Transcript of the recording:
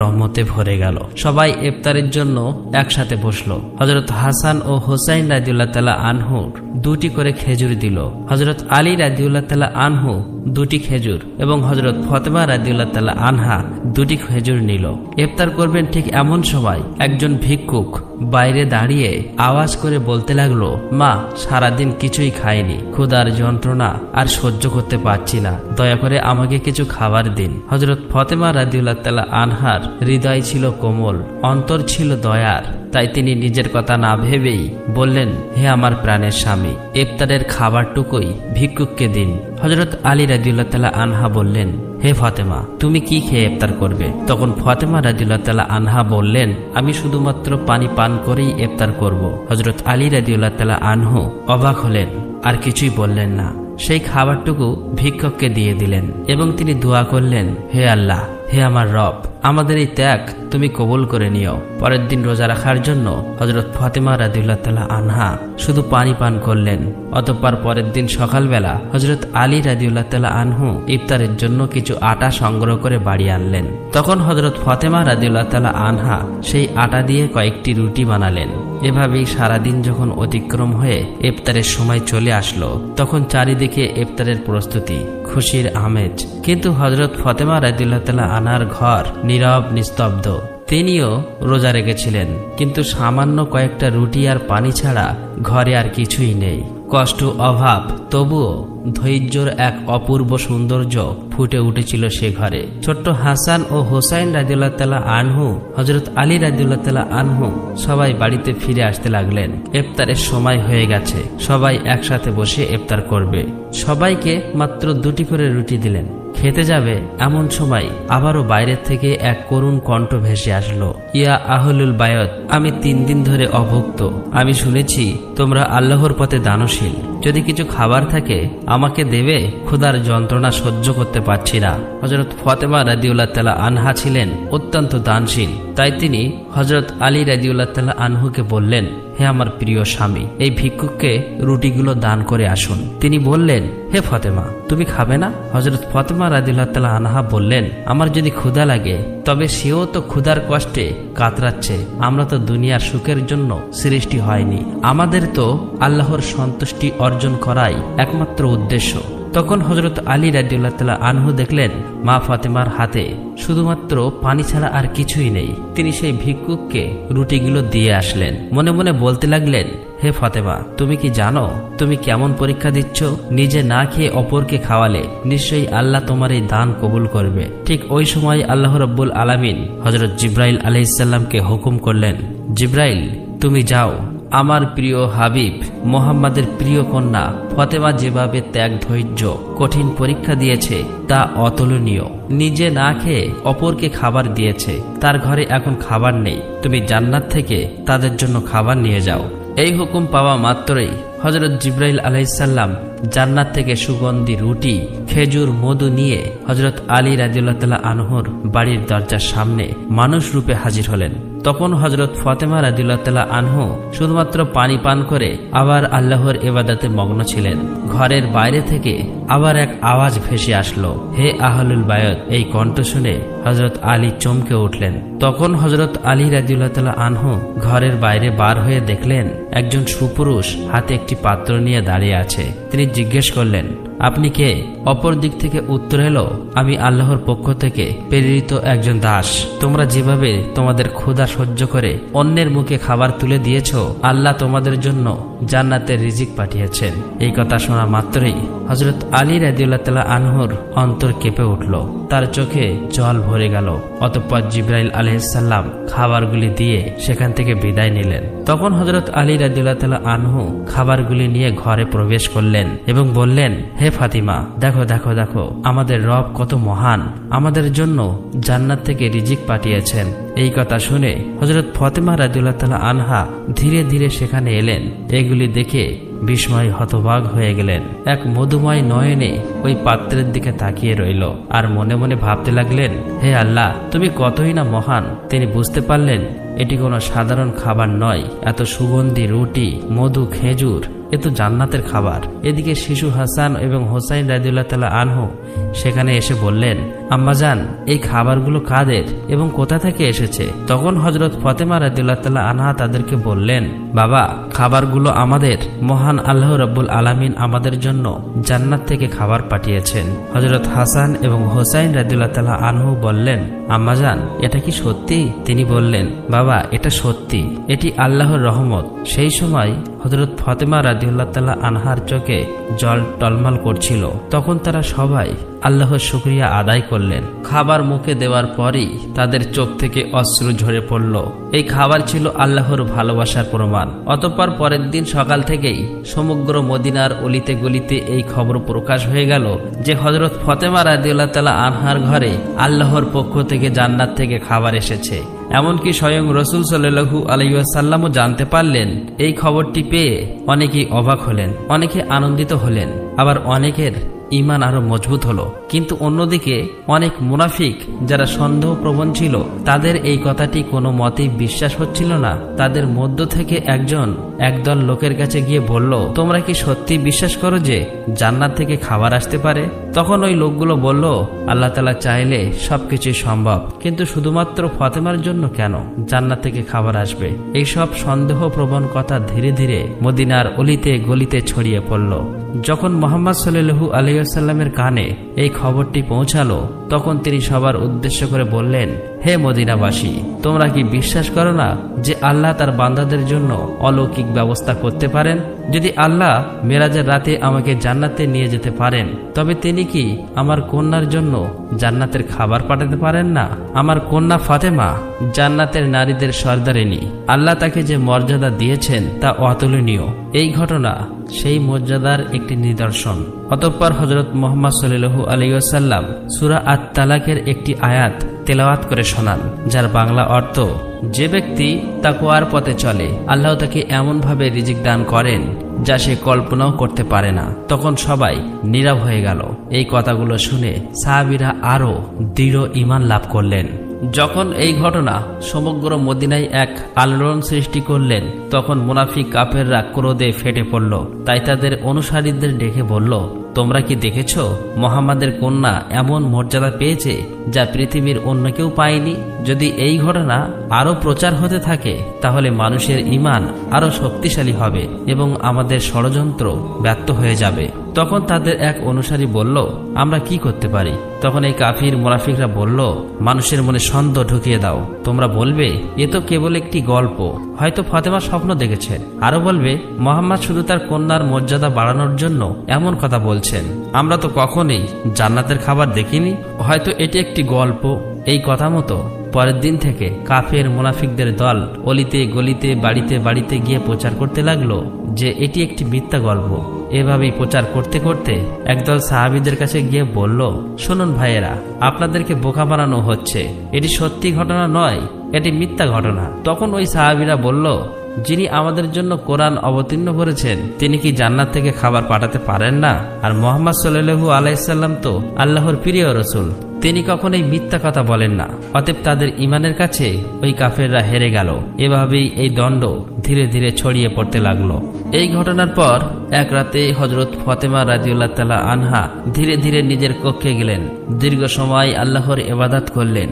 রহমতে ভরে গেল। সবাই ইফতারের জন্য একসাথে বসলো। হযরত হাসান ও হুসাইন রাদিয়াল্লাহু তাআলা আনহু 2টি করে খেজুর দিল। হযরত আলী রাদিয়াল্লাহু তাআলা আনহু 2টি খেজুর এবং হযরত ফাতেমা রাদিয়াল্লাহু তাআলা আনহা 2টি খেজুর নিল। ইফতার করবেন ঠিক এমন সময় একজন ভিক্ষুক বাইরে দাঁড়িয়ে আওয়াজ করে বলতে লাগলো, মা, সারাদিন কিছুই খাইনি, ক্ষুধার যন্ত্রণা আর সহ্য করতে পারছি না, দয়া করে আমাকে কিছু খাবার দিন। হযরত ফাতেমা রাদিয়াল্লাহু তাআলা আনহার হৃদয় ছিল কোমল, অন্তর ছিল দয়ার, তাই তিনি নিজের কথা না ভেবেই বললেন, হে আমার প্রাণের স্বামী, ইফতারের খাবারটুকুই ভিক্ষুককে দিন। হযরত আলী রাদিয়াল্লাহু তাআলা আনহা বললেন, হে ফাতেমা, তুমি কি খেয়ে ইফতার করবে? তখন ফাতেমা রাদিয়াল্লাহু তাআলা আনহা বললেন, আমি শুধুমাত্র পানি পান করেই ইফতার করব। হযরত আলী রাদিয়াল্লাহু তাআলা আনহু অবাক হলেন, আর কিছুই বললেন না। সেই খাবারটুকু ভিক্ষুককে দিয়ে দিলেন এবং তিনি দোয়া করলেন, হে আল্লাহ, হে আমার রব, আমাদের এই ত্যাগ তুমি কবুল করে নিও। পরের দিন রোজা রাখার জন্য হযরত ফাতেমা রাদিয়াল্লাহু তাআলা আনহা শুধু পানি পান করলেন। অতঃপর পরের দিন সকালবেলা হযরত আলী রাদিয়াল্লাহু তাআলা আনহু ইফতারের জন্য কিছু আটা সংগ্রহ করে বাড়ি আনলেন। তখন হযরত ফাতেমা রাদিয়াল্লাহু তাআলা আনহা সেই আটা দিয়ে কয়েকটি রুটি বানালেন। এভাবেই সারাদিন যখন অতিক্রম হয়ে ইফতারের সময় চলে আসলো, তখন চারিদিকে ইফতারের প্রস্তুতি, খুশির আমেজ। কিন্তু হযরত ফাতেমা রাদিয়াল্লাহু তাআলা আনহার ঘর নীরব নিস্তব্ধ। তিনিও রোজা রেখেছিলেন, কিন্তু সামান্য কয়েকটা রুটি আর পানি ছাড়া ঘরে আর কিছুই নেই। কষ্ট, অভাব, তবুও ধৈর্যর এক অপূর্ব সৌন্দর্য ফুটে উঠেছিল সে ঘরে। ছোট্ট হাসান ও হুসাইন রাদিয়াল্লাহু তাআলা আনহু, হযরত আলী রাদিয়াল্লাহু তাআলা আনহু সবাই বাড়িতে ফিরে আসতে লাগলেন। ইফতারের সময় হয়ে গেছে, সবাই একসাথে বসে ইফতার করবে। সবাইকে মাত্র 2টি করে রুটি দিলেন। খেতে যাবে এমন সময় আবারও বাইরের থেকে এক করুণ কণ্ঠ ভেসে আসলো, ইয়া আহলুল বায়ত, আমি 3 দিন ধরে অভুক্ত। আমি শুনেছি তোমরা আল্লাহর পথে দানশীল। যদি কিছু খাবার থাকে আমাকে দেবে, ক্ষুধার যন্ত্রণা সহ্য করতে পারছি না। হযরত ফাতেমা রাদিয়াল্লাহু তাআলা আনহা ছিলেন অত্যন্ত দানশীল, তাই তিনি হযরত আলী রাদিয়াল্লাহু তাআলা আনহুকে বললেন, হে আমার প্রিয় স্বামী, এই ভিক্ষুককে রুটিগুলো দান করে আসুন। তিনি বললেন, হে ফাতেমা, তুমি খাবে না? হযরত ফাতেমা রাদিয়াল্লাহু তাআলা আনহা বললেন, আমার যদি ক্ষুধা লাগে তবে সেও তো ক্ষুধার কষ্টে কাতরাচ্ছে। আমরা তো দুনিয়ার সুখের জন্য সৃষ্টি হয়নি, আমাদের তো আল্লাহর সন্তুষ্টি অর্জন করাই একমাত্র উদ্দেশ্য। তখন হযরত আলী রাদিয়াল্লাহু তাআলা আনহু দেখলেন মা ফাতেমার হাতে শুধুমাত্র পানি ছাড়া আর কিছুই নেই। তিনি সেই ভিক্ষুককে রুটিগুলো দিয়ে আসলেন। মনে মনে বলতে লাগলেন, হে ফাতেমা, তুমি কি জানো তুমি কেমন পরীক্ষা দিচ্ছ? নিজে না খেয়ে অপরকে খাওয়ালে নিশ্চয়ই আল্লাহ তোমার এই দান কবুল করবে। ঠিক ওই সময় আল্লাহ রাব্বুল আলামিন হযরত জিবরাইল আলাইহিস সালামকে হুকুম করলেন, জিবরাইল, তুমি যাও, আমার প্রিয় হাবিব মুহাম্মাদের প্রিয় কন্যা ফাতেমা যেভাবে ত্যাগ, ধৈর্য, কঠিন পরীক্ষা দিয়েছে তা অতুলনীয়। নিজে না খেয়ে অপরকে খাবার দিয়েছে, তার ঘরে এখন খাবার নেই, তুমি জান্নাত থেকে তাদের জন্য খাবার নিয়ে যাও। এই হুকুম পাওয়া মাত্রই হযরত জিবরাইল আলাইহিস সালাম জান্নাত থেকে সুগন্ধি রুটি, খেজুর, মধু নিয়ে হযরত আলী রাদিয়াল্লাহু তাআলা আনহুর বাড়ির দরজার সামনে মানুষ রূপে হাজির হলেন। তখন হযরত ফাতেমা রাদিয়াল্লাহু তাআলা আনহু শুধুমাত্র পানি পান করে আবার আল্লাহর ইবাদতে মগ্ন ছিলেন। ঘরের বাইরে থেকে আবার এক আওয়াজ ভেসে আসলো, হে আহলুল বায়ত। এই কণ্ঠ শুনে হযরত আলী চমকে উঠলেন। তখন হযরত আলী রাদিয়াল্লাহু তাআলা আনহু ঘরের বাইরে বার হয়ে দেখলেন একজন সুপুরুষ হাতে একটি পাত্র নিয়ে দাঁড়িয়ে আছে। তিনি জিজ্ঞেস করলেন, আপনি কে? অপর দিক থেকে উত্তর এলো, আমি আল্লাহর পক্ষ থেকে প্রেরিত একজন দাস। তোমরা যেভাবে তোমাদের ক্ষুধা সহ্য করে অন্যের মুখে খাবার তুলে দিয়েছ, আল্লাহ তোমাদের জন্য জান্নাতের রিজিক পাঠিয়েছেন। এই কথা শোনা মাত্রই হযরত আলী রাদিয়াল্লাহু তাআলা আনহুর অন্তর কেঁপে উঠল, তার চোখে জল ভরে গেল। অতঃপর জিবরাইল আলাইহিস সালাম খাবারগুলি দিয়ে সেখান থেকে বিদায় নিলেন। তখন হযরত আলী রাদিয়াল্লাহু তাআলা আনহু খাবারগুলি নিয়ে ঘরে প্রবেশ করলেন এবং বললেন, হে ফাতিমা, দেখো দেখো দেখো, আমাদের রব কত মহান, আমাদের জন্য জান্নাত থেকে রিজিক পাঠিয়েছেন। এই কথা শুনে হযরত ফাতিমা রাদিয়াল্লাহু তাআলা আনহা ধীরে ধীরে সেখানে এলেন। এগুলি দেখে বিস্ময় হতবাক হয়ে গেলেন। এক মধুময় নয়নে ওই পাত্রের দিকে তাকিয়ে রইল আর মনে মনে ভাবতে লাগলেন, হে আল্লাহ, তুমি কতই না মহান। তিনি বুঝতে পারলেন এটি কোনো সাধারণ খাবার নয়। এত সুগন্ধি রুটি, মধু, খেজুর, এ তো জান্নাতের খাবার। এদিকে শিশু হাসান এবং হোসাইন রাদিয়াল্লাহু তাআলা আনহু সেখানে এসে বললেন, আম্মাজান, এই খাবারগুলো কাদের এবং কোথা থেকে এসেছে? তখন হযরত ফাতেমা রাদিয়াল্লাহু তাআলা আনহা তাদেরকে বললেন, বাবা, খাবারগুলো আমাদের মহান আল্লাহ রাব্বুল আলামিন আমাদের জন্য জান্নাত থেকে খাবার পাঠিয়েছেন। হযরত হাসান এবং হোসাইন রাদিয়াল্লাহু তাআলা আনহু বললেন, আম্মাজান, এটা কি সত্যি? তিনি বললেন, বাবা, এটা সত্যি, এটি আল্লাহর রহমত। সেই সময় হযরত ফাতেমা রাদিয়াল্লাহু তাআলা আনহার চোখে জল টলমল করছিল। তখন তারা সবাই আল্লাহর শুকরিয়া আদায় করলেন। খাবার মুখে দেওয়ার পরই তাদের চোখ থেকে অশ্রু ঝরে পড়ল। এই খাবার ছিল আল্লাহর ভালোবাসার প্রমাণ। অতঃপর পরের দিন সকাল থেকেই সমগ্র মদিনার অলিতে গলিতে এই খবর প্রকাশ হয়ে গেল যে হযরত ফাতেমা রাদিয়াল্লাহু তাআলা আনহার ঘরে আল্লাহর পক্ষ থেকে জান্নাত থেকে খাবার এসেছে। এমনকি স্বয়ং রাসূল সাল্লাল্লাহু আলাইহি ওয়াসাল্লামও জানতে পারলেন। এই খবরটি পেয়ে অনেকেই অবাক হলেন, অনেকে আনন্দিত হলেন, আবার অনেকের ঈমান আরো মজবুত হলো। কিন্তু অন্যদিকে অনেক মুনাফিক যারা সন্দেহপ্রবণ ছিল, তাদের এই কথাটি কোনো মতেই বিশ্বাস হচ্ছিল না। তাদের মধ্য থেকে একদল লোকের কাছে গিয়ে বলল, তোমরা কি সত্যি বিশ্বাস করো যে জান্নাত থেকে খাবার আসতে পারে? তখন ওই লোকগুলো বলল, আল্লাহ তাআলা চাইলে সবকিছু সম্ভব, কিন্তু শুধুমাত্র ফাতেমার জন্য কেন জান্নাত থেকে খাবার আসবে? এইসব সন্দেহপ্রবণ কথা ধীরে ধীরে মদিনার অলিতে গলিতে ছড়িয়ে পড়ল। যখন মুহাম্মদ সাল্লাল্লাহু আলাইহি ওয়াসাল্লামের কানে এই খবরটি পৌঁছালো, তখন তিনি সবার উদ্দেশ্য করে বললেন, হে মদিনাবাসী, তোমরা কি বিশ্বাস করো না যে আল্লাহ তার বান্দাদের জন্য অলৌকিক ব্যবস্থা করতে পারেন? যদি আল্লাহ মেরাজের রাতে আমাকে জান্নাতে নিয়ে যেতে পারেন, তবে তিনি কি আমার কন্যার জন্য জান্নাতের খাবার পাঠাতে পারেন না? আমার কন্যা ফাতেমা জান্নাতের নারীদের সর্দারিনী। আল্লাহ তাকে যে মর্যাদা দিয়েছেন তা অতুলনীয়। এই ঘটনা সেই মর্যাদার একটি নিদর্শন। অতঃপর হযরত মুহাম্মদ সাল্লাল্লাহু আলাইহি ওয়াসাল্লাম সূরা আত-তালাকের একটি আয়াত তেলাওয়াত করে শোনান, যার বাংলা অর্থ, যে ব্যক্তি তাকওয়ার পথে চলে আল্লাহ তাকে এমন ভাবে রিজিক দান করেন যা সে কল্পনাও করতে পারে না। তখন সবাই নীরব হয়ে গেল। এই কথাগুলো শুনে সাহাবীরা আরো দৃঢ় ঈমান লাভ করলেন। যখন এই ঘটনা সমগ্র মদিনায় এক আলোড়ন সৃষ্টি করলেন, তখন মুনাফিক কাফেররা ক্রোধে ফেটে পড়ল। তাই তাদের অনুসারীদের ডেকে বলল, তোমরা কি দেখেছ মুহাম্মাদের কন্যা এমন মর্যাদা পেয়েছে যা পৃথিবীর অন্য কেউ পায়নি? যদি এই ঘটনা আরো প্রচার হতে থাকে, তাহলে মানুষের ঈমান আরো শক্তিশালী হবে এবং আমাদের ষড়যন্ত্র ব্যর্থ হয়ে যাবে। তখন তাদের এক অনুসারী বলল, আমরা কি করতে পারি? তখন এই কাফির মুনাফিকরা বলল, মানুষের মনে সন্দেহ ঢুকিয়ে দাও। তোমরা বলবে, এ তো কেবল একটি গল্প, হয়তো ফাতেমা স্বপ্ন দেখেছেন। আরো বলবে, মুহাম্মদ শুধু তার কন্যার মর্যাদা বাড়ানোর জন্য এমন কথা বলছেন। আমরা তো কখনোই জান্নাতের খাবার দেখিনি, হয়তো এটি একটি গল্প। এই কথা মতো পরের দিন থেকে কাফের মুনাফিকদের দল অলিতে গলিতে বাড়িতে বাড়িতে গিয়ে প্রচার করতে লাগলো যে এটি একটি মিথ্যা গল্প। এভাবেই প্রচার করতে করতে একদল সাহাবীদের কাছে গিয়ে বলল, শুনুন ভাইয়েরা, আপনাদেরকে বোকা বানানো হচ্ছে, এটি সত্যি ঘটনা নয়, এটি মিথ্যা ঘটনা। তখন ওই সাহাবীরা বলল, যিনি আমাদের জন্য কোরআন অবতীর্ণ করেছেন তিনি কি জান্নাত থেকে খাবার পাঠাতে পারেন না? আর মুহাম্মদ সাল্লাল্লাহু আলাইহি সাল্লাম তো আল্লাহর প্রিয় রাসূল, তিনি কখনোই মিথ্যা কথা বলেন না। অতএব তাদের ঈমানের কাছে ওই কাফেররা হেরে গেল। এভাবেই এই দণ্ড ধীরে ধীরে ছড়িয়ে পড়তে লাগলো। এই ঘটনার পর এক রাতে হযরত ফাতেমা রাদিয়াল্লাহু তাআলা আনহা ধীরে ধীরে নিজের কক্ষে গেলেন। দীর্ঘ সময় আল্লাহর ইবাদত করলেন।